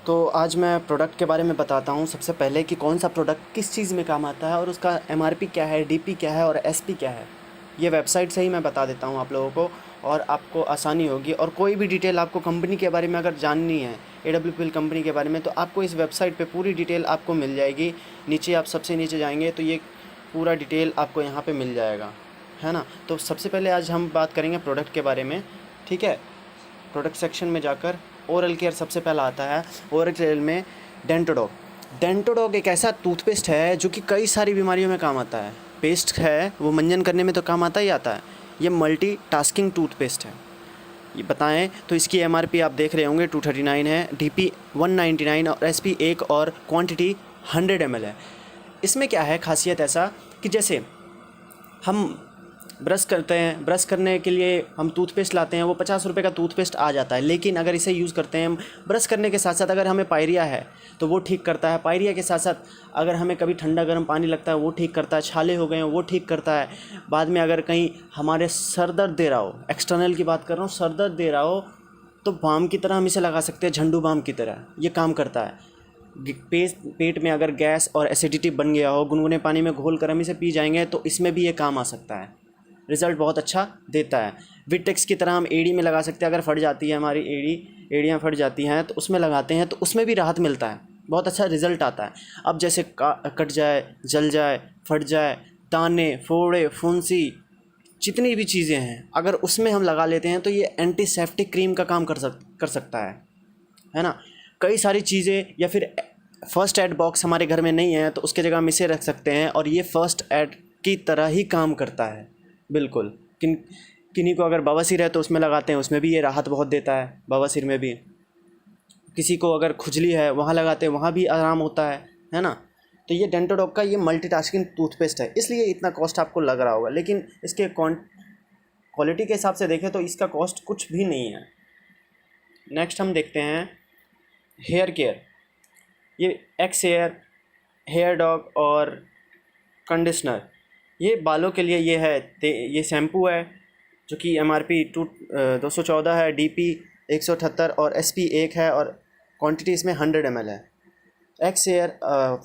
तो आज मैं प्रोडक्ट के बारे में बताता हूँ सबसे पहले कि कौन सा प्रोडक्ट किस चीज़ में काम आता है और उसका एमआरपी क्या है, डीपी क्या है और एसपी क्या है। ये वेबसाइट से ही मैं बता देता हूँ आप लोगों को और आपको आसानी होगी। और कोई भी डिटेल आपको कंपनी के बारे में अगर जाननी है, AWPL कंपनी के बारे में, तो आपको इस वेबसाइट पे पूरी डिटेल आपको मिल जाएगी। नीचे आप सबसे नीचे जाएंगे तो ये पूरा डिटेल आपको यहाँ पे मिल जाएगा, है ना। तो सबसे पहले आज हम बात करेंगे प्रोडक्ट के बारे में, ठीक है। प्रोडक्ट सेक्शन में जाकर ओरल केयर सबसे पहला आता है। ओरल केयर में डेंटोडॉग। डेंटोडॉग एक ऐसा टूथपेस्ट है जो कि कई सारी बीमारियों में काम आता है। पेस्ट है वो मंजन करने में तो काम आता ही आता है। ये मल्टी टास्किंग टूथपेस्ट है। ये बताएं तो इसकी एमआरपी आप देख रहे होंगे 239 है, डीपी 199 और एसपी 1 और क्वांटिटी 100 ml है। इसमें क्या है खासियत ऐसा कि जैसे हम ब्रश करते हैं, ब्रश करने के लिए हम टूथपेस्ट लाते हैं, वो 50 रुपये का टूथपेस्ट आ जाता है। लेकिन अगर इसे यूज़ करते हैं हम ब्रश करने के साथ साथ, अगर हमें पायरिया है तो वो ठीक करता है। पायरिया के साथ साथ अगर हमें कभी ठंडा गर्म पानी लगता है वो ठीक करता है। छाले हो गए हैं वो ठीक करता है। बाद में अगर कहीं हमारे सर दर्द दे रहा हो, एक्सटर्नल की बात कर रहा हूँ, सर दर्द दे रहा हो तो बाम की तरह हम इसे लगा सकते हैं, झंडू बाम की तरह ये काम करता है। पेट में अगर गैस और एसिडिटी बन गया हो, गुनगुने पानी में घोल कर हम इसे पी जाएंगे तो इसमें भी ये काम आ सकता है। रिज़ल्ट बहुत अच्छा देता है। विटेक्स की तरह हम एड़ी में लगा सकते हैं। अगर फट जाती है हमारी एड़ियाँ फट जाती हैं तो उसमें लगाते हैं तो उसमें भी राहत मिलता है, बहुत अच्छा रिज़ल्ट आता है। अब जैसे कट जाए, जल जाए, फट जाए, दाने, फोड़े, फुंसी, जितनी भी चीज़ें हैं अगर उसमें हम लगा लेते हैं तो ये एंटीसेप्टिक क्रीम का काम कर सकता है ना। कई सारी चीज़ें, या फिर फर्स्ट एड बॉक्स हमारे घर में नहीं है तो उसके जगह हम इसे रख सकते हैं और ये फर्स्ट एड की तरह ही काम करता है बिल्कुल। किन्हीं को अगर बवासीर है तो उसमें लगाते हैं, उसमें भी ये राहत बहुत देता है। बवासीर में भी किसी को अगर खुजली है वहाँ लगाते हैं, वहाँ भी आराम होता है ना। तो ये डेंटोडॉग का ये मल्टीटास्किंग टूथपेस्ट है, इसलिए इतना कॉस्ट आपको लग रहा होगा। लेकिन इसके क्वालिटी के हिसाब से देखें तो इसका कॉस्ट कुछ भी नहीं है। नेक्स्ट हम देखते हैं हेयर केयर। ये एक्स हेयर डॉग और कंडीशनर, ये बालों के लिए ये है। ये शैम्पू है जो कि एमआरपी 214 है, डीपी 178 और एसपी 1 है और क्वांटिटी इसमें 100 ml है। एक्स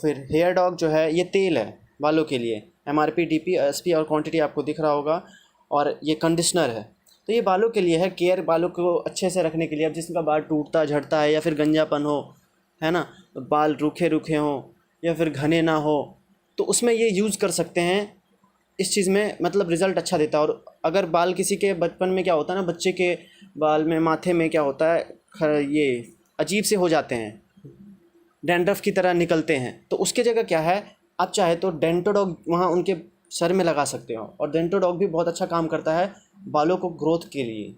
फिर हेयर डॉग जो है ये तेल है बालों के लिए, एमआरपी, डीपी, एसपी और क्वांटिटी आपको दिख रहा होगा। और ये कंडीशनर है तो ये बालों के लिए है, केयर, बालों को अच्छे से रखने के लिए। अब जिसका बाल टूटता झड़ता है या फिर गंजापन हो, है ना, तो बाल रूखे रूखे हों या फिर घने ना हो तो उसमें ये यूज़ कर सकते हैं। इस चीज़ में मतलब रिज़ल्ट अच्छा देता है। और अगर बाल किसी के बचपन में क्या होता है ना, बच्चे के बाल में, माथे में क्या होता है, ये अजीब से हो जाते हैं, डैंड्रफ की तरह निकलते हैं, तो उसके जगह क्या है, आप चाहे तो डेंटोडॉग वहाँ उनके सर में लगा सकते हो। और डेंटोडॉग भी बहुत अच्छा काम करता है बालों को ग्रोथ के लिए।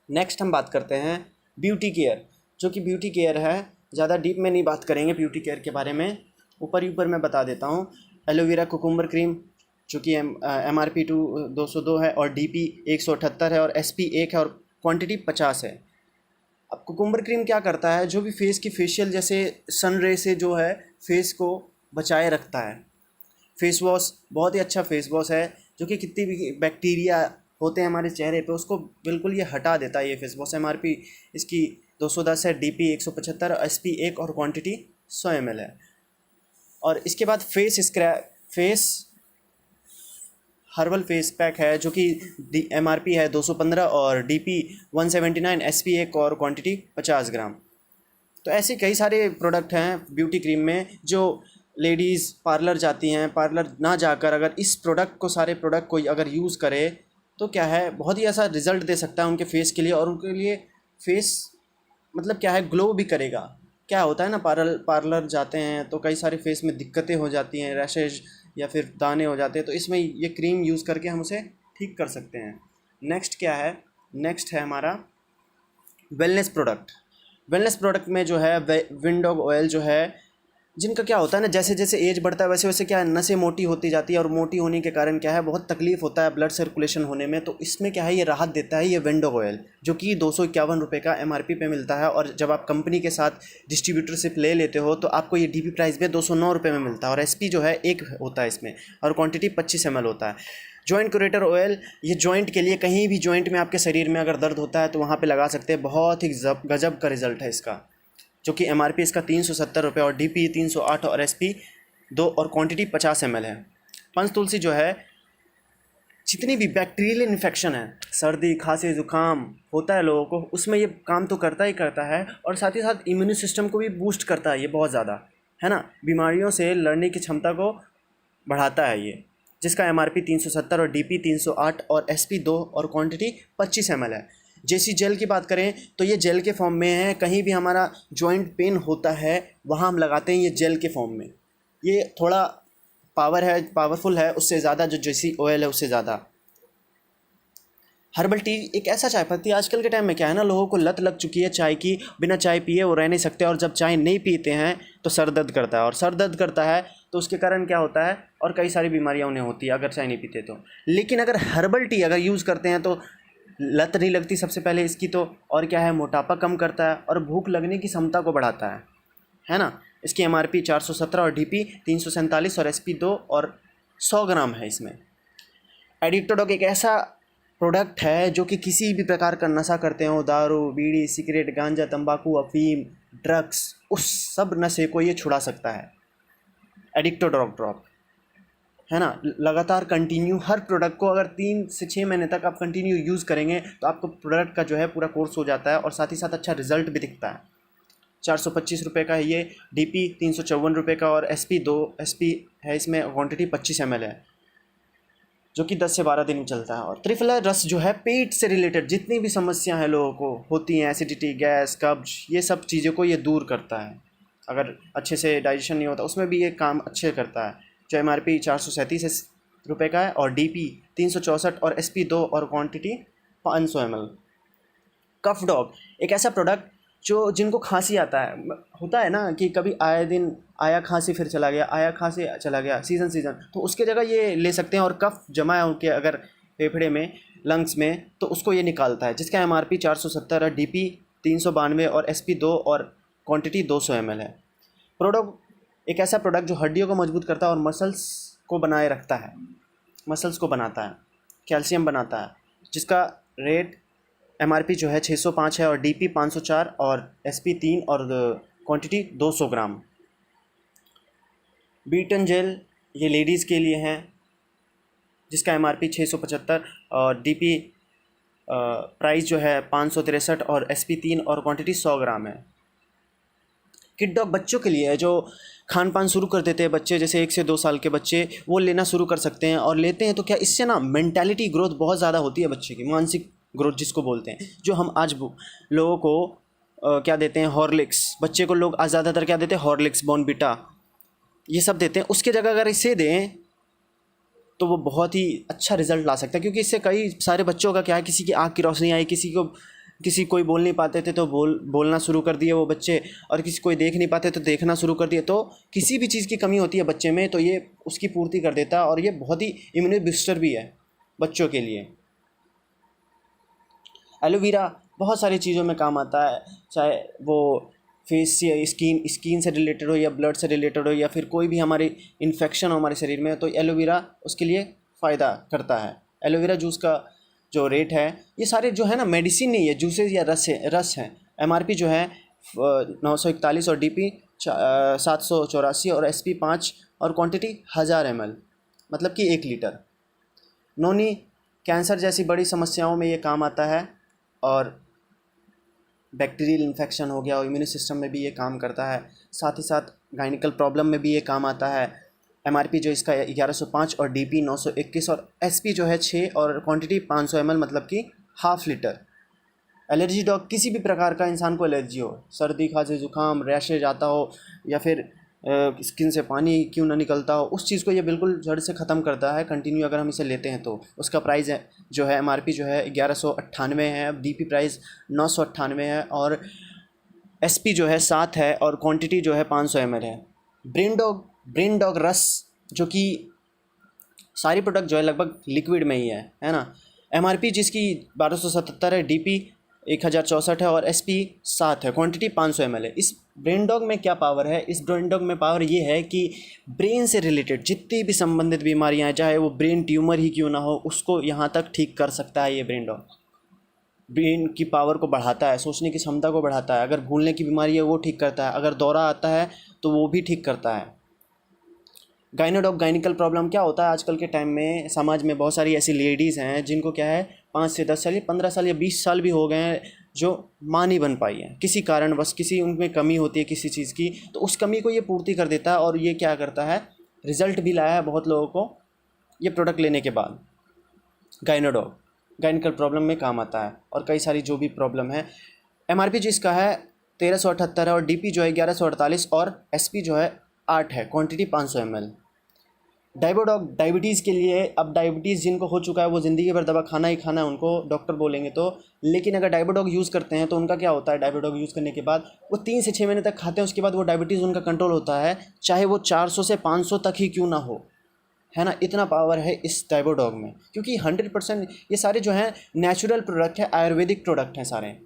नेक्स्ट हम बात करते हैं ब्यूटी केयर, जो कि ब्यूटी केयर है। ज़्यादा डीप में नहीं बात करेंगे ब्यूटी केयर के बारे में, ऊपर ही ऊपर मैं बता देता हूँ। एलोवेरा कुकुम्बर क्रीम जो कि एमआरपी 202 है और डीपी 178 है और एसपी 1 है और क्वांटिटी 50 है। अब कुकुम्बर क्रीम क्या करता है, जो भी फेस की फेशियल जैसे सन रे से जो है फेस को बचाए रखता है। फेस वॉश बहुत ही अच्छा फेस वॉश है जो कि कितनी भी बैक्टीरिया होते हैं हमारे चेहरे पे उसको बिल्कुल ये हटा देता है। ये फेस वॉश एमआरपी इसकी 210 है, डीपी 175, एसपी 1 और क्वांटिटी 100 ml है। और इसके बाद फेस हर्बल फेस पैक है जो कि एमआरपी है 215 और डीपी 179, एसपी 1 और क्वांटिटी 50 ग्राम। तो ऐसे कई सारे प्रोडक्ट हैं ब्यूटी क्रीम में जो लेडीज़ पार्लर जाती हैं, पार्लर ना जाकर अगर इस प्रोडक्ट को, सारे प्रोडक्ट को अगर यूज़ करे तो क्या है, बहुत ही ऐसा रिज़ल्ट दे सकता है उनके फेस के लिए। और उनके लिए फेस मतलब क्या है, ग्लो भी करेगा। क्या होता है ना, पार्लर जाते हैं तो कई सारे फेस में दिक्कतें हो जाती हैं, रैशेज या फिर दाने हो जाते हैं, तो इसमें ये क्रीम यूज़ करके हम उसे ठीक कर सकते हैं। नेक्स्ट क्या है, नेक्स्ट है हमारा वेलनेस प्रोडक्ट। वेलनेस प्रोडक्ट में जो है विंडोग ऑयल जो है, जिनका क्या होता है ना, जैसे जैसे एज बढ़ता है वैसे वैसे क्या है, नसें मोटी होती जाती है और मोटी होने के कारण क्या है, बहुत तकलीफ होता है ब्लड सर्कुलेशन होने में। तो इसमें क्या है, ये राहत देता है ये विंडोग ऑयल, जो कि 251 रुपये का एमआरपी पे मिलता है। और जब आप कंपनी के साथ डिस्ट्रीब्यूटरशिप ले लेते हो तो आपको ये डीपी प्राइस पे 209 रुपये में मिलता है। और एसपी जो है 1 होता है इसमें और क्वान्टिटी 25 ml होता है। जॉइंट क्यूरेटर ऑयल, ये जॉइंट के लिए, कहीं भी जॉइंट में आपके शरीर में अगर दर्द होता है तो वहाँ पे लगा सकते हैं। बहुत ही गजब का रिजल्ट है इसका। जो कि MRP इसका 370 रुपये और DP 308 और SP 2 और क्वांटिटी 50 ml है। पंचतुलसी जो है जितनी भी बैक्टीरियल इन्फेक्शन है, सर्दी खांसी ज़ुकाम होता है लोगों को, उसमें ये काम तो करता ही करता है और साथ ही साथ इम्यून सिस्टम को भी बूस्ट करता है ये बहुत ज़्यादा, है ना। बीमारियों से लड़ने की क्षमता को बढ़ाता है ये, जिसका MRP 370 और DP 308 और SP 2 और क्वांटिटी 25 ml है। JC जेल की बात करें तो ये जेल के फॉर्म में है। कहीं भी हमारा जॉइंट पेन होता है वहाँ हम लगाते हैं ये जेल के फॉर्म में। ये थोड़ा पावरफुल है उससे ज़्यादा, जो JC ऑयल है उससे ज़्यादा। हर्बल टी एक ऐसा चाय पत्ती, आजकल के टाइम में क्या है ना, लोगों को लत लग चुकी है चाय की, बिना चाय पिए वो रह नहीं सकते, और जब चाय नहीं पीते हैं तो सर दर्द करता है, और सर दर्द करता है तो उसके कारण क्या होता है, और कई सारी बीमारियां उन्हें होती है अगर चाय नहीं पीते तो। लेकिन अगर हर्बल टी अगर यूज़ करते हैं तो लत नहीं लगती सबसे पहले इसकी तो, और क्या है, मोटापा कम करता है और भूख लगने की क्षमता को बढ़ाता है ना। इसकी MRP 417 और DP 347 और SP 2 और 100 ग्राम है इसमें। एडिक्टोडॉग एक ऐसा प्रोडक्ट है जो कि किसी भी प्रकार का नशा करते हो, दारू बीड़ी सिगरेट गांजा तंबाकू अफीम ड्रग्स, उस सब नशे को ये छुड़ा सकता है। एडिक्टोडॉग ड्रॉप, है ना। लगातार कंटिन्यू हर प्रोडक्ट को अगर 3 से 6 महीने तक आप कंटिन्यू यूज़ करेंगे तो आपको प्रोडक्ट का जो है पूरा कोर्स हो जाता है और साथ ही साथ अच्छा रिजल्ट भी दिखता है। 425 रुपये का है ये, DP 354 रुपये का और SP है इसमें, क्वांटिटी 25 ml है, जो कि 10 से 12 दिन चलता है। और त्रिफला रस जो है पेट से रिलेटेड जितनी भी समस्या है लोगों को होती हैं, एसिडिटी गैस कब्ज, ये सब चीज़ों को ये दूर करता है। अगर अच्छे से डाइजेशन नहीं होता उसमें भी ये काम अच्छे करता है। जो MRP 437 रुपये का है और DP 364 और SP 2 और क्वांटिटी 500 ml। कफ डॉग एक ऐसा प्रोडक्ट जो जिनको खांसी आता है, होता है ना कि कभी आए दिन आया खांसी फिर चला गया, आया खांसी चला गया, सीज़न, तो उसके जगह ये ले सकते हैं। और कफ जमा है उनके अगर फेफड़े में लंग्स में तो उसको ये निकालता है, जिसका MRP 470 है, DP 392 और SP 2 और क्वांटिटी 200 ml है। प्रोडक्ट एक ऐसा प्रोडक्ट जो हड्डियों को मजबूत करता है और मसल्स को बनाए रखता है, मसल्स को बनाता है, कैल्शियम बनाता है, जिसका रेट MRP जो है 605 है और DP 504 और SP 3 और क्वांटिटी 200 ग्राम। बीटन जेल ये लेडीज़ के लिए हैं, जिसका MRP 675 और DP प्राइस जो है 563 और SP 3 और क्वांटिटी 100 ग्राम है। किड डॉग बच्चों के लिए है, जो खान पान शुरू कर देते हैं बच्चे, जैसे 1 से 2 साल के बच्चे, वो लेना शुरू कर सकते हैं। और लेते हैं तो क्या इससे ना मेंटालिटी ग्रोथ बहुत ज़्यादा होती है बच्चे की, मानसिक ग्रोथ जिसको बोलते हैं। जो हम आज लोगों को क्या देते हैं, हॉर्लिक्स, बच्चे को लोग आज ज़्यादातर क्या देते हैं, हॉर्लिक्स बॉर्नविटा ये सब देते हैं। उसके जगह अगर इसे दें तो वो बहुत ही अच्छा रिजल्ट ला सकता है, क्योंकि इससे कई सारे बच्चों का क्या है, किसी की आँख की रोशनी आई, कोई बोल नहीं पाते थे तो बोलना शुरू कर दिए वो बच्चे, और कोई देख नहीं पाते तो देखना शुरू कर दिए। तो किसी भी चीज़ की कमी होती है बच्चे में तो ये उसकी पूर्ति कर देता है, और ये बहुत ही इम्यूनिटी बूस्टर भी है बच्चों के लिए। एलोवेरा बहुत सारी चीज़ों में काम आता है, चाहे वो फेस या स्किन से रिलेटेड हो या ब्लड से रिलेटेड हो या फिर कोई भी हमारी इन्फेक्शन हो हमारे शरीर में, तो एलोवेरा उसके लिए फ़ायदा करता है। एलोवेरा जूस का जो रेट है, ये सारे जो है ना मेडिसिन नहीं है, जूसेस या रस है। MRP जो है 941 और DP 784 और SP 5 और क्वांटिटी 1000 ml, मतलब कि 1 लीटर। नोनी कैंसर जैसी बड़ी समस्याओं में ये काम आता है, और बैक्टीरियल इन्फेक्शन हो गया और इम्यून सिस्टम में भी ये काम करता है। साथ ही साथ गायनिकल प्रॉब्लम में भी ये काम आता है। MRP जो इसका 1105 और DP 921 और SP जो है 6 और क्वांटिटी 500 ml, मतलब कि ½ लीटर। एलर्जी डॉग किसी भी प्रकार का इंसान को एलर्जी हो, सर्दी खांसी ज़ुकाम रैशेज आता हो या फिर स्किन से पानी क्यों ना निकलता हो, उस चीज़ को ये बिल्कुल जड़ से ख़त्म करता है कंटिन्यू अगर हम इसे लेते हैं तो। उसका प्राइस है जो है MRP जो है 1198 है, DP प्राइस 998 है और SP जो है 7 है और क्वांटिटी जो है 500 ml है। ब्रेन डॉग रस, जो कि सारी प्रोडक्ट जो है लगभग लिक्विड में ही है ना। MRP जिसकी 1277 है, DP 1064 है और SP 7 है, क्वांटिटी 500 ml है। इस ब्रेन डॉग में क्या पावर है, इस ब्रेन डॉग में पावर ये है कि ब्रेन से रिलेटेड जितनी भी संबंधित बीमारियां हैं, चाहे वो ब्रेन ट्यूमर ही क्यों ना हो, उसको यहाँ तक ठीक कर सकता है ये ब्रेन डॉग। ब्रेन की पावर को बढ़ाता है, सोचने की क्षमता को बढ़ाता है, अगर भूलने की बीमारी है वो ठीक करता है, अगर दौरा आता है तो वो भी ठीक करता है। गाइनोडॉग गाइनिकल प्रॉब्लम क्या होता है आजकल के टाइम में, समाज में बहुत सारी ऐसी लेडीज़ हैं जिनको क्या है 5 से 10 साल या 15 साल या 20 साल भी हो गए हैं जो माँ नहीं बन पाई है किसी कारणवश, किसी उनमें कमी होती है किसी चीज़ की, तो उस कमी को ये पूर्ति कर देता है और ये क्या करता है, रिजल्ट भी लाया है बहुत लोगों को ये प्रोडक्ट लेने के बाद। गाइनोडॉग गाइनिकल प्रॉब्लम में काम आता है और कई सारी जो भी प्रॉब्लम है। एमआरपी जिसका है 1378 है और डीपी जो है 1148 और एसपी जो है 8 है, क्वांटिटी 500 ml। डाइबोडॉग डायबिटीज़ के लिए, अब डायबिटीज़ जिनको हो चुका है वो ज़िंदगी भर दवा खाना ही खाना है उनको डॉक्टर बोलेंगे तो, लेकिन अगर डाइबोडॉग यूज़ करते हैं तो उनका क्या होता है, डाइबोडॉग यूज़ करने के बाद वो 3 से 6 महीने तक खाते हैं, उसके बाद वो डायबिटीज़ उनका कंट्रोल होता है, चाहे वो 400 से 500 तक ही क्यों ना हो, है ना। इतना पावर है इस डाइबोडॉग में, क्योंकि 100% ये सारे जो हैं नेचुरल प्रोडक्ट है, आयुर्वेदिक प्रोडक्ट हैं सारे।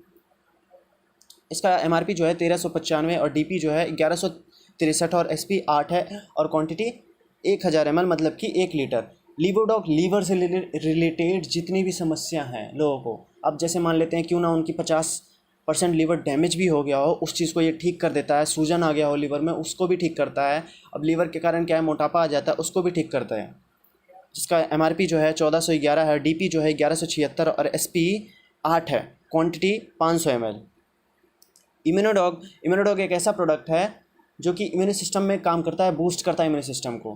इसका एमआरपी जो है 1395 और डीपी जो है 1163 और एसपी 8 है और क्वांटिटी 1000 ml, मतलब कि 1 लीटर। लीवोडॉग लीवर से रिलेटेड जितनी भी समस्या हैं लोगों को, अब जैसे मान लेते हैं क्यों ना उनकी 50% लीवर डैमेज भी हो गया हो, उस चीज़ को ये ठीक कर देता है। सूजन आ गया हो लीवर में, उसको भी ठीक करता है। अब लीवर के कारण क्या है, मोटापा आ जाता है, उसको भी ठीक करता है। जिसका एमआरपी जो है 1411 है, डीपी जो है 1176 और एसपी 8 है, क्वांटिटी 500 ml। इम्यूनोडॉग एक ऐसा प्रोडक्ट है जो कि इम्यून सिस्टम में काम करता है, बूस्ट करता है इम्यून सिस्टम को,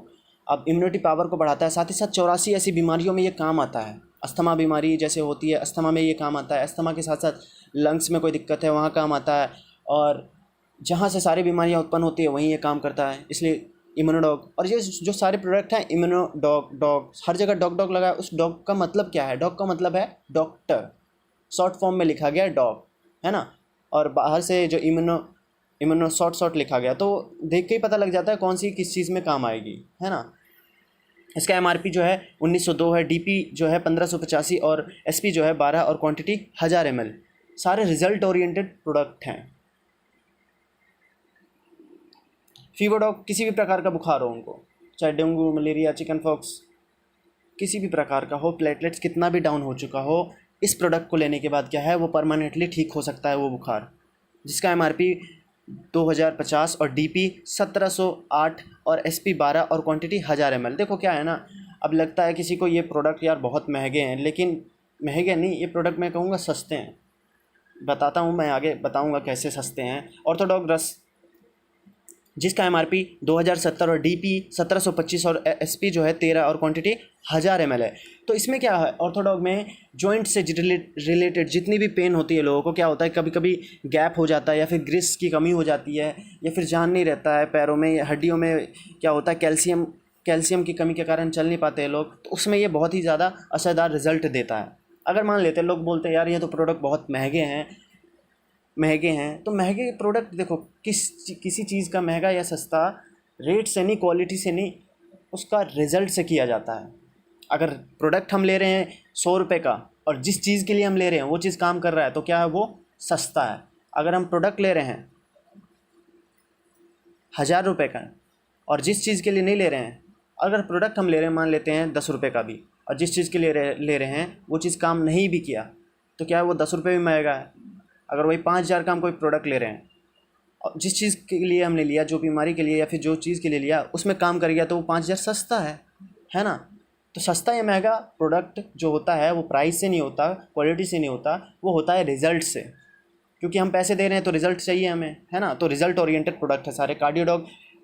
अब इम्यूनिटी पावर को बढ़ाता है। साथ ही साथ 84 ऐसी बीमारियों में ये काम आता है। अस्थमा बीमारी जैसे होती है, अस्थमा में ये काम आता है। अस्थमा के साथ साथ लंग्स में कोई दिक्कत है वहाँ काम आता है, और जहाँ से सारी बीमारियाँ उत्पन्न होती है वहीं ये काम करता है, इसलिए इम्यूनोडॉग। और ये जो सारे प्रोडक्ट हैं इम्यूनोडॉग, हर जगह डॉग डॉग लगा है। उस डॉग का मतलब क्या है, डॉग का मतलब है डॉक्टर, शॉर्ट फॉर्म में लिखा गया डॉग, है ना। और बाहर से जो इम्यूनो शॉर्ट लिखा गया, तो देख के ही पता लग जाता है कौन सी किस चीज़ में काम आएगी, है ना। इसका एमआरपी जो है 1902 है, डीपी जो है 1585 और एसपी जो है 12 और क्वांटिटी 1000 ml। सारे रिजल्ट ओरिएंटेड प्रोडक्ट हैं। फीवरडॉग, किसी भी प्रकार का बुखार हो उनको, चाहे डेंगू, मलेरिया, चिकन पॉक्स, किसी भी प्रकार का हो, प्लेटलेट्स कितना भी डाउन हो चुका हो, इस प्रोडक्ट को लेने के बाद क्या है, वो परमानेंटली ठीक हो सकता है वो बुखार। जिसका एमआरपी 2050 और डीपी 1708 और एसपी 12 और क्वांटिटी 1000 ml। देखो क्या है ना, अब लगता है किसी को ये प्रोडक्ट यार बहुत महंगे हैं, लेकिन महंगे नहीं, ये प्रोडक्ट मैं कहूँगा सस्ते हैं। बताता हूँ, मैं आगे बताऊँगा कैसे सस्ते हैं। ऑर्थोडॉग रस, जिसका एमआरपी 2070 और डीपी 1725 और एसपी जो है 13 और क्वांटिटी 1000 ml है। तो इसमें क्या है, ऑर्थोडॉग में जॉइंट से रिलेटेड जितनी भी पेन होती है लोगों को, क्या होता है कभी कभी गैप हो जाता है, या फिर ग्रिस की कमी हो जाती है, या फिर जान नहीं रहता है पैरों में या हड्डियों में, क्या होता है कैल्शियम की कमी के कारण चल नहीं पाते हैं लोग, तो उसमें ये बहुत ही ज़्यादा असरदार रिजल्ट देता है। अगर मान लेते हैं, लोग बोलते हैं यार ये तो प्रोडक्ट बहुत महंगे हैं, तो महंगे प्रोडक्ट देखो, किसी चीज़ का महंगा या सस्ता रेट से नहीं, क्वालिटी से नहीं, उसका रिज़ल्ट से किया जाता है। अगर प्रोडक्ट हम ले रहे हैं 100 रुपये का और जिस चीज़ के लिए हम ले रहे हैं वो चीज़ काम कर रहा है, तो क्या है, वो सस्ता है। अगर हम प्रोडक्ट ले रहे हैं 1000 रुपये का और जिस चीज़ के लिए नहीं ले रहे हैं, अगर प्रोडक्ट हम ले रहे हैं मान लेते हैं 10 रुपये का भी, और जिस चीज़ के लिए ले रहे हैं वो चीज़ काम नहीं भी किया, तो क्या है, वो 10 रुपये भी महंगा है। अगर वही 5000 का हम कोई प्रोडक्ट ले रहे हैं और जिस चीज़ के लिए हमने लिया, जो बीमारी के लिए या फिर जो चीज़ के लिए लिया उसमें काम कर गया, तो वो 5000 सस्ता है ना। तो सस्ता या महंगा प्रोडक्ट जो होता है वो प्राइस से नहीं होता, क्वालिटी से नहीं होता, वो होता है रिज़ल्ट से, क्योंकि हम पैसे दे रहे हैं तो रिज़ल्ट चाहिए हमें, है ना। तो रिज़ल्ट ओरिएंटेड प्रोडक्ट है सारे।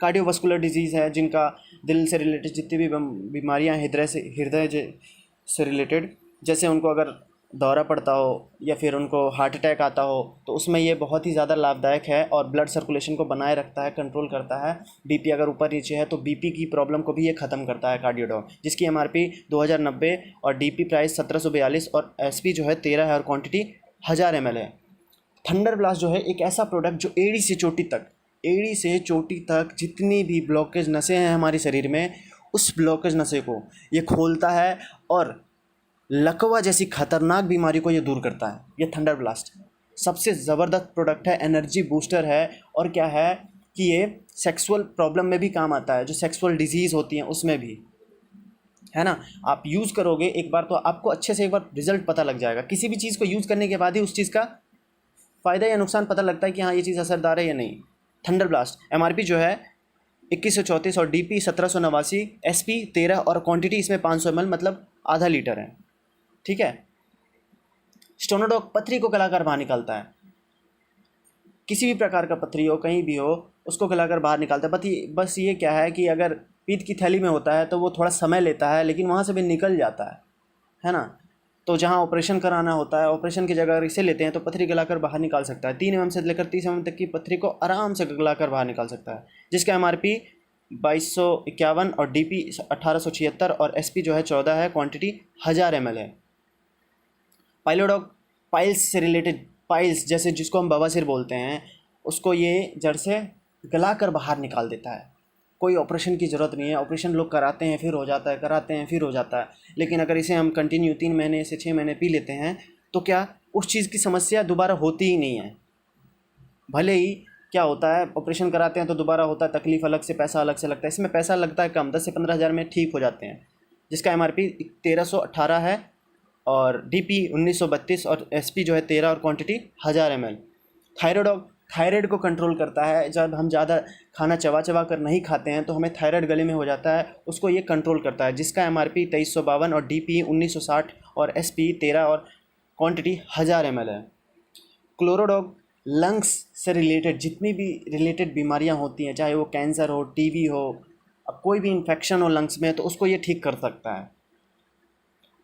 कार्डियोवास्कुलर डिजीज़ है, जिनका दिल से रिलेटेड जितनी भी बीमारियाँ, हृदय से रिलेटेड, जैसे उनको अगर दौरा पड़ता हो या फिर उनको हार्ट अटैक आता हो, तो उसमें ये बहुत ही ज़्यादा लाभदायक है और ब्लड सर्कुलेशन को बनाए रखता है, कंट्रोल करता है। बीपी अगर ऊपर नीचे है तो बीपी की प्रॉब्लम को भी ये ख़त्म करता है कार्डियोडॉग, जिसकी एमआरपी 2090 और डीपी प्राइस 1742 और एसपी जो है 13 है और क्वांटिटी 1000 ml है। थंडर ब्लास्ट जो है एक ऐसा प्रोडक्ट जो एड़ी से चोटी तक जितनी भी ब्लॉकेज नसें हैं हमारे शरीर में, उस ब्लॉकेज नसें को ये खोलता है और लकवा जैसी खतरनाक बीमारी को ये दूर करता है। ये थंडर ब्लास्ट सबसे ज़बरदस्त प्रोडक्ट है, एनर्जी बूस्टर है। और क्या है कि ये सेक्सुअल प्रॉब्लम में भी काम आता है, जो सेक्सुअल डिजीज़ होती हैं उसमें भी। है ना। आप यूज़ करोगे एक बार तो आपको अच्छे से एक बार रिजल्ट पता लग जाएगा। किसी भी चीज़ को यूज़ करने के बाद ही उस चीज़ का फ़ायदा या नुकसान पता लगता है कि हाँ ये चीज़ असरदार है या नहीं। थंडर ब्लास्ट एमआरपी जो है 2134 और डीपी 1789, एसपी 13 और क्वांटिटी इसमें 500 ml मतलब आधा लीटर है। ठीक है। स्टोनोडॉग पथरी को गलाकर बाहर निकालता है। किसी भी प्रकार का पथरी हो कहीं भी हो उसको गलाकर बाहर निकालता है। बस ये क्या है कि अगर पीत की थैली में होता है तो वो थोड़ा समय लेता है, लेकिन वहाँ से भी निकल जाता है ना। तो जहाँ ऑपरेशन कराना होता है, ऑपरेशन की जगह अगर इसे लेते हैं तो पथरी गलाकर बाहर निकाल सकता है। 3 mm से लेकर 30 mm तक की पथरी को आराम से गलाकर बाहर निकाल सकता है, जिसका एमआरपी 2251 और डीपी 1876 और एसपी जो है 14 है, क्वांटिटी 1000 ml है। पाइलोडॉग पाइल्स से रिलेटेड, पाइल्स जैसे जिसको हम बवासीर बोलते हैं, उसको ये जड़ से गलाकर बाहर निकाल देता है। कोई ऑपरेशन की ज़रूरत नहीं है। ऑपरेशन लोग कराते हैं फिर हो जाता है, कराते हैं फिर हो जाता है, लेकिन अगर इसे हम कंटिन्यू 3 महीने से 6 महीने पी लेते हैं तो क्या उस चीज़ की समस्या दोबारा होती ही नहीं है। भले ही क्या होता है ऑपरेशन कराते हैं तो दोबारा होता है, तकलीफ़ अलग से, पैसा अलग से लगता है। इसमें पैसा लगता है कम, 10 से 15 हज़ार में ठीक हो जाते हैं, जिसका एमआरपी 1318 है और डीपी 1932 और एसपी जो है 13 और क्वांटिटी 1000 ml। थायराइड थायराइड को कंट्रोल करता है। जब हम ज़्यादा खाना चबा चबा कर नहीं खाते हैं तो हमें थायराइड गले में हो जाता है, उसको ये कंट्रोल करता है, जिसका एमआरपी 2352 और डीपी 1960 और एसपी 13 और क्वांटिटी 1000 ml है। क्लोरोडॉग लंग्स से रिलेटेड जितनी भी रिलेटेड बीमारियां होती हैं, चाहे वो कैंसर हो, टीबी हो, अब कोई भी इन्फेक्शन हो लंग्स में, तो उसको ये ठीक कर सकता है,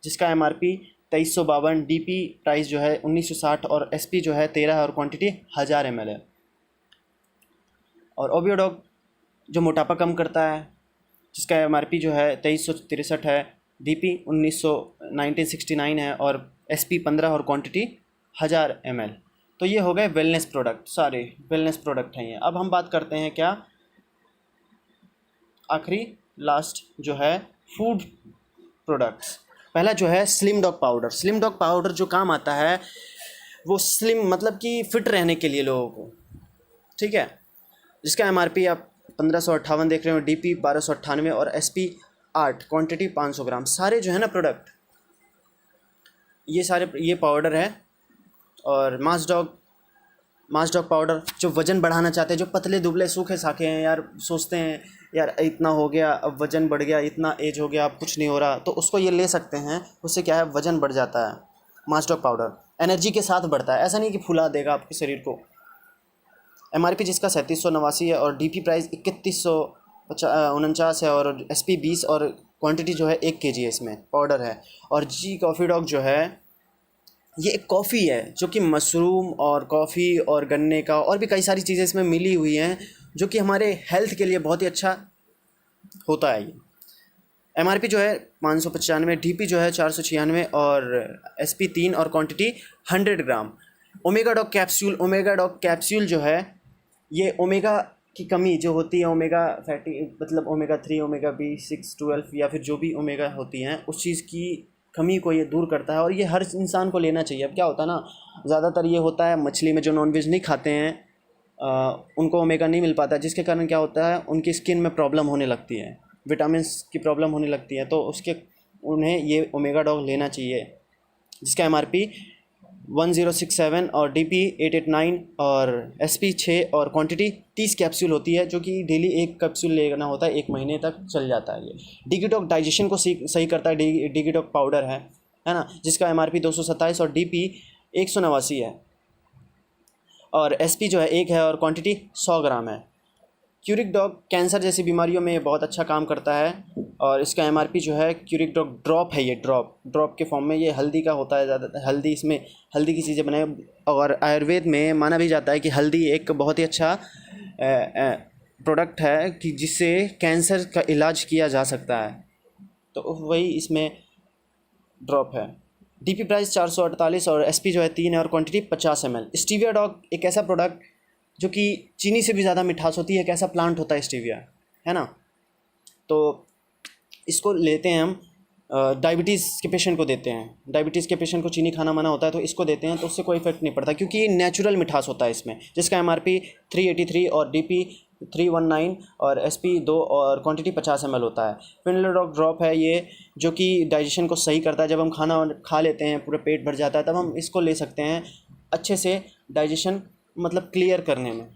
जिसका एमआरपी 2352, डीपी प्राइस जो है 1960 और एसपी जो है 13 और क्वांटिटी 1000 ml है। और ओबियोडॉग जो मोटापा कम करता है, जिसका एमआरपी जो है 2363 है, डीपी 1969 है और एसपी 15 और क्वांटिटी 1000 ml। तो ये हो गए वेलनेस प्रोडक्ट, सारे वेलनेस प्रोडक्ट हैं ये। अब हम बात करते हैं क्या, आखिरी लास्ट जो है फूड प्रोडक्ट्स। पहला जो है slim dog powder. Slim dog powder जो काम आता है वो स्लिम मतलब कि फिट रहने के लिए लोगों को, ठीक है, जिसका एमआरपी आप 1558 देख रहे हो, डीपी 1298 और एसपी 8, क्वांटिटी 500 ग्राम। सारे जो है ना प्रोडक्ट ये सारे ये पाउडर है। और मास डॉग पाउडर जो वज़न बढ़ाना चाहते हैं, जो पतले दुबले सूखे साखे हैं यार, सोचते हैं यार इतना हो गया, अब वज़न बढ़ गया, इतना एज हो गया, अब कुछ नहीं हो रहा, तो उसको ये ले सकते हैं। उससे क्या है, वज़न बढ़ जाता है। मास डॉग पाउडर एनर्जी के साथ बढ़ता है, ऐसा नहीं कि फुला देगा आपके शरीर को। एमआरपी जिसका 3789 है और डीपी प्राइस 3149 है और एसपी 20 और क्वांटिटी जो है 1 kg है, इसमें पाउडर है। और जी कॉफ़ी डॉग जो है ये एक कॉफ़ी है जो कि मशरूम और कॉफ़ी और गन्ने का और भी कई सारी चीज़ें इसमें मिली हुई हैं, जो कि हमारे हेल्थ के लिए बहुत ही अच्छा होता है। ये एमआरपी जो है 595, डीपी जो है 496 और एसपी 3 और क्वांटिटी 100 ग्राम। ओमेगा डॉग कैप्सूल जो है, ये ओमेगा की कमी जो होती है, ओमेगा फैटी मतलब ओमेगा 3, ओमेगा B6, 12 या फिर जो भी ओमेगा होती हैं, उस चीज़ की कमी को ये दूर करता है और ये हर इंसान को लेना चाहिए। अब क्या होता है ना, ज़्यादातर ये होता है मछली में जो नॉनवेज नहीं खाते हैं उनको ओमेगा नहीं मिल पाता, जिसके कारण क्या होता है उनकी स्किन में प्रॉब्लम होने लगती है, विटामिन्स की प्रॉब्लम होने लगती है, तो उन्हें ये ओमेगा डॉग लेना चाहिए, जिसका एमआरपी 1067 और डीपी 889 और एसपी 6 और क्वांटिटी 30 कैप्सूल होती है, जो कि डेली 1 कैप्सूल लेना होता है, 1 महीने तक चल जाता है। ये डिगिटॉक डाइजेशन को सही करता है, डिगिटॉक पाउडर है ना, जिसका एमआरपी 227 और डीपी 189 है और एसपी जो है 1 है और क्वांटिटी 100 ग्राम है। क्यूरिक डॉग कैंसर जैसी बीमारियों में बहुत अच्छा काम करता है और इसका एमआरपी जो है, क्यूरिक डॉग ड्रॉप है, ये ड्रॉप के फॉर्म में, ये हल्दी का होता है ज़्यादातर, हल्दी इसमें हल्दी की चीज़ें बनाए। और आयुर्वेद में माना भी जाता है कि हल्दी एक बहुत ही अच्छा प्रोडक्ट है कि जिससे कैंसर का इलाज किया जा सकता है, तो वही इसमें ड्रॉप है। डीपी प्राइस 448 और एसपी जो है 3 है और क्वांटिटी 50 ml। स्टीविया डॉग एक ऐसा प्रोडक्ट जो कि चीनी से भी ज़्यादा मिठास होती है, एक ऐसा प्लांट होता है स्टीविया, है ना, तो इसको लेते हैं हम, डायबिटीज़ के पेशेंट को देते हैं। डायबिटीज़ के पेशेंट को चीनी खाना मना होता है तो इसको देते हैं, तो उससे कोई इफेक्ट नहीं पड़ता क्योंकि ये नेचुरल मिठास होता है इसमें, जिसका एमआरपी 383 और डीपी 319 और SP 2 और क्वांटिटी 50 ml होता है। फिनोलेडॉक ड्रॉप है ये, जो कि डाइजेशन को सही करता है। जब हम खाना खा लेते हैं, पूरा पेट भर जाता है, तब हम इसको ले सकते हैं अच्छे से डाइजेशन मतलब क्लियर करने में,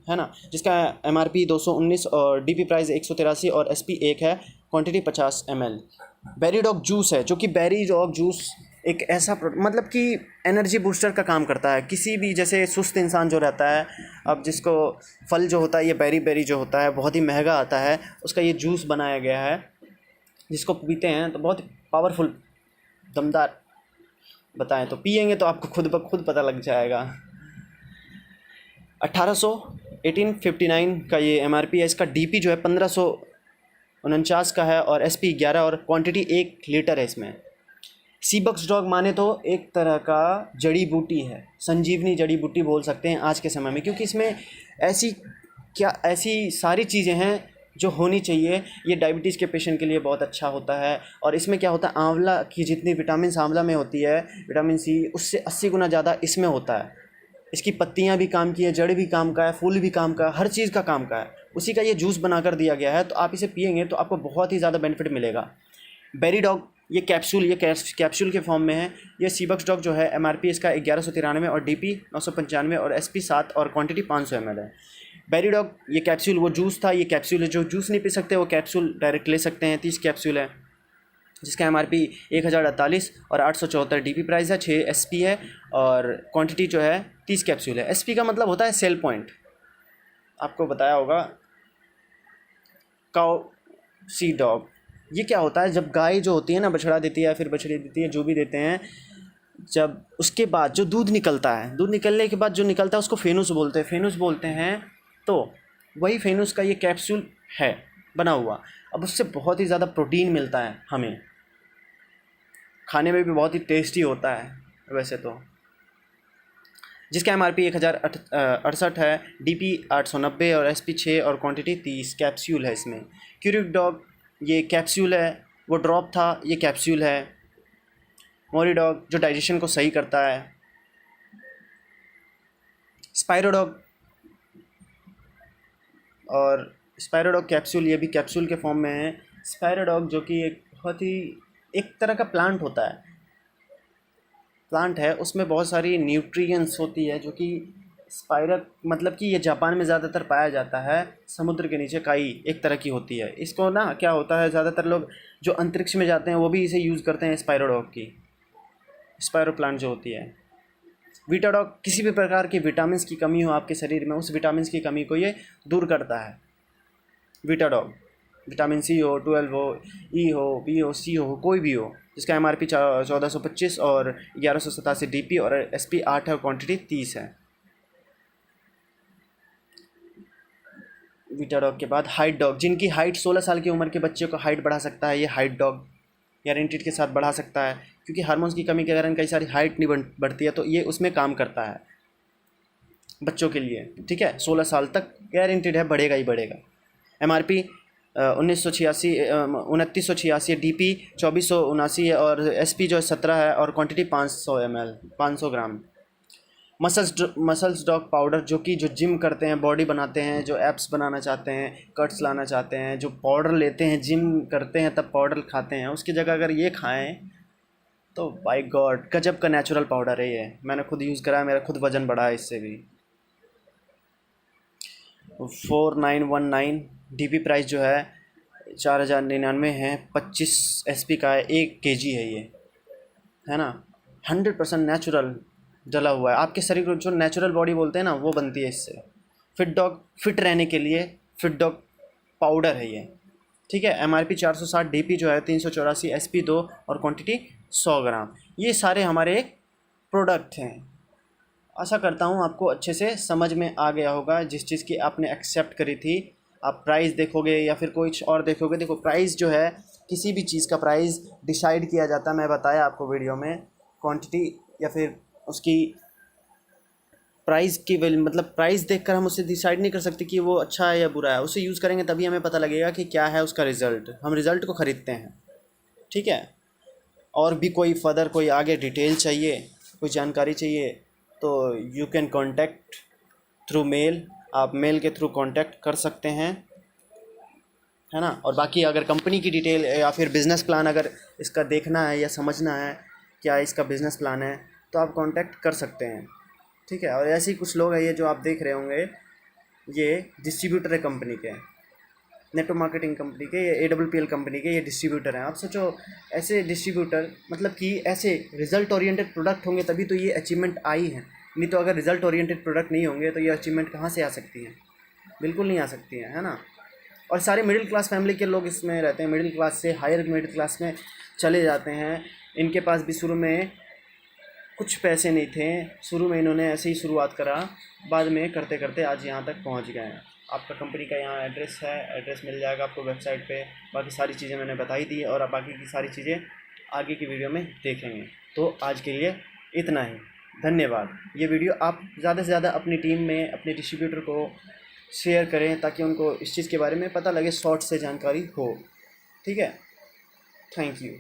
है ना। जिसका MRP 219 और DP प्राइस 183 और SP 1 है, क्वांटिटी 50 ml। बेरीडॉग जूस है, जो कि बेरीडॉग जूस एक ऐसा मतलब कि एनर्जी बूस्टर का काम करता है। किसी भी जैसे सुस्त इंसान जो रहता है, अब जिसको फल जो होता है ये बेरी जो होता है बहुत ही महंगा आता है, उसका ये जूस बनाया गया है, जिसको पीते हैं तो बहुत पावरफुल दमदार, बताएं तो पिएंगे तो आपको खुद ब खुद पता लग जाएगा। 1859 का ये MRP है। इसका DP जो है 1549 का है और SP 11 और क्वांटिटी 1 लीटर है इसमें। सीबक्स डॉग माने तो एक तरह का जड़ी बूटी है, संजीवनी जड़ी बूटी बोल सकते हैं आज के समय में, क्योंकि इसमें ऐसी सारी चीज़ें हैं जो होनी चाहिए। ये डायबिटीज़ के पेशेंट के लिए बहुत अच्छा होता है। और इसमें क्या होता है, आंवला की जितनी विटामिन आंवला में होती है, विटामिन C, उससे 80 गुना ज़्यादा इसमें होता है। इसकी पत्तियां भी काम की है, जड़ भी काम का है, फूल भी काम का है, हर चीज़ का काम का है। उसी का ये जूस बनाकर दिया गया है, तो आप इसे पिएंगे तो आपको बहुत ही ज़्यादा बेनिफिट मिलेगा। बेरीडॉग ये कैप्सूल के फॉर्म में है। ये सीबक्स डॉग जो है MRP इसका 1193 और DP 995 और SP 7 और क्वांटिटी 500 ml है। बेरीडॉग ये कैप्सूल, वो जूस था, ये कैप्सूल है। जो जूस नहीं पी सकते वो कैप्सूल डायरेक्ट ले सकते हैं। 30 कैप्सूल है, जिसका MRP 1048 और 874 DP प्राइस है। 6 SP है और क्वांटिटी जो है 30 कैप्सूल है। SP का मतलब होता है सेल पॉइंट, आपको बताया होगा। काउ सी डॉग, ये क्या होता है, जब गाय जो होती है ना बछड़ा देती है या फिर बछड़ी देती है, जो भी देते हैं, जब उसके बाद जो दूध निकलता है, दूध निकलने के बाद जो निकलता है उसको फेनूस बोलते हैं। तो वही फेनूस का ये कैप्सूल है बना हुआ। अब उससे बहुत ही ज़्यादा प्रोटीन मिलता है हमें, खाने में भी बहुत ही टेस्टी होता है वैसे तो। जिसका MRP 1068 है, DP 890 और SP 6 और क्वांटिटी 30 कैप्सूल है इसमें। क्यूरिक डॉग ये कैप्सूल है, वो ड्रॉप था, ये कैप्सूल है। मोरीडॉग जो डाइजेशन को सही करता है। स्पायरोडॉग और स्पायरोडॉग कैप्सूल, ये भी कैप्सूल के फॉर्म में है। स्पायरोडॉग जो कि एक बहुत ही एक तरह का प्लांट है, उसमें बहुत सारी न्यूट्रिएंट्स होती है, जो कि स्पाइरक मतलब कि ये जापान में ज़्यादातर पाया जाता है। समुद्र के नीचे काई एक तरह की होती है। इसको ना क्या होता है, ज़्यादातर लोग जो अंतरिक्ष में जाते हैं वो भी इसे यूज़ करते हैं, स्पायरोडॉग की, स्पायरो प्लांट जो होती है। वीटाडॉग, किसी भी प्रकार की विटामिन की कमी हो आपके शरीर में, उस विटामिन की कमी को ये दूर करता है। वीटाडॉग विटामिन C हो, 12 हो, E हो, B हो, C हो, कोई भी हो। जिसका MRP 1425 और 1187 DP और SP 8 है और क्वांटिटी 30 है। वीटाडॉग के बाद हाइट डॉग, जिनकी हाइट 16 साल की उम्र के बच्चे को हाइट बढ़ा सकता है, ये हाइट डॉग गारंटीड के साथ बढ़ा सकता है, क्योंकि हार्मोन्स की कमी के कारण कई सारी हाइट नहीं बढ़ती है, तो ये उसमें काम करता है बच्चों के लिए। ठीक है, 16 साल तक गारंटीड है, बढ़ेगा ही बढ़ेगा। MRP 2986 DP 2479 है और SP जो है 17 है और क्वांटिटी 500 ml 500 ग्राम। मसल्स डॉग पाउडर, जो कि जो जिम करते हैं, बॉडी बनाते हैं, जो एप्स बनाना चाहते हैं, कट्स लाना चाहते हैं, जो पाउडर लेते हैं, जिम करते हैं तब पाउडर खाते हैं, उसकी जगह अगर ये खाएं तो बाय गॉड गजब का नेचुरल पाउडर है ये। मैंने खुद यूज़ करा है, मेरा खुद वज़न बढ़ा है इससे भी। 4919 DP प्राइस जो है 4099 है। 25 SP का है, 1 kg है ये, है ना। 100% नेचुरल डला हुआ है। आपके शरीर को जो नेचुरल बॉडी बोलते हैं ना, वो बनती है इससे। फिट डॉग, फिट रहने के लिए फिट डॉग पाउडर है ये। ठीक है, MRP 460, DP जो है 384, SP 2 और क्वांटिटी 100 ग्राम। ये सारे हमारे प्रोडक्ट हैं। आशा करता हूँ आपको अच्छे से समझ में आ गया होगा। जिस चीज़ की आपने एक्सेप्ट करी थी, आप प्राइस देखोगे या फिर कुछ और देखोगे, देखो प्राइस जो है, किसी भी चीज़ का प्राइस डिसाइड किया जाता है, मैं बताया आपको वीडियो में, क्वांटिटी या फिर उसकी प्राइस की मतलब प्राइस देखकर हम उसे डिसाइड नहीं कर सकते कि वो अच्छा है या बुरा है। उसे यूज़ करेंगे तभी हमें पता लगेगा कि क्या है उसका रिज़ल्ट। हम रिज़ल्ट को ख़रीदते हैं। ठीक है, और भी कोई फर्दर कोई आगे डिटेल चाहिए, कोई जानकारी चाहिए, तो you can contact through mail. आप मेल के थ्रू कांटेक्ट कर सकते हैं, है ना। और बाकी अगर कंपनी की डिटेल या फिर बिज़नेस प्लान अगर इसका देखना है या समझना है क्या इसका बिज़नेस प्लान है, तो आप कांटेक्ट कर सकते हैं, ठीक है। और ऐसे ही कुछ लोग हैं, ये जो आप देख रहे होंगे, ये डिस्ट्रीब्यूटर है कंपनी के, नेटवर्क मार्केटिंग कंपनी के, ये AWPL कंपनी के ये डिस्ट्रीब्यूटर हैं। आप सोचो ऐसे डिस्ट्रीब्यूटर, मतलब कि ऐसे रिजल्ट ओरिएंटेड प्रोडक्ट होंगे तभी तो ये अचीवमेंट आई है, नहीं तो अगर रिजल्ट ओरिएंटेड प्रोडक्ट नहीं होंगे तो ये अचीवमेंट कहाँ से आ सकती है, बिल्कुल नहीं आ सकती है ना। और सारे मिडिल क्लास फैमिली के लोग इसमें रहते हैं, मिडिल क्लास से हायर मिडिल क्लास में चले जाते हैं। इनके पास भी शुरू में कुछ पैसे नहीं थे, शुरू में इन्होंने ऐसे ही शुरुआत करा, बाद में करते करते आज यहाँ तक पहुँच गए हैं। आपका कंपनी का यहाँ एड्रेस है, एड्रेस मिल जाएगा आपको वेबसाइट पे। बाकी सारी चीज़ें मैंने बताई दी और आप बाकी की सारी चीज़ें आगे की वीडियो में देखेंगे। तो आज के लिए इतना ही, धन्यवाद। ये वीडियो आप ज़्यादा से ज़्यादा अपनी टीम में अपने डिस्ट्रीब्यूटर को शेयर करें ताकि उनको इस चीज़ के बारे में पता लगे, शॉर्ट से जानकारी हो, ठीक है। Thank you.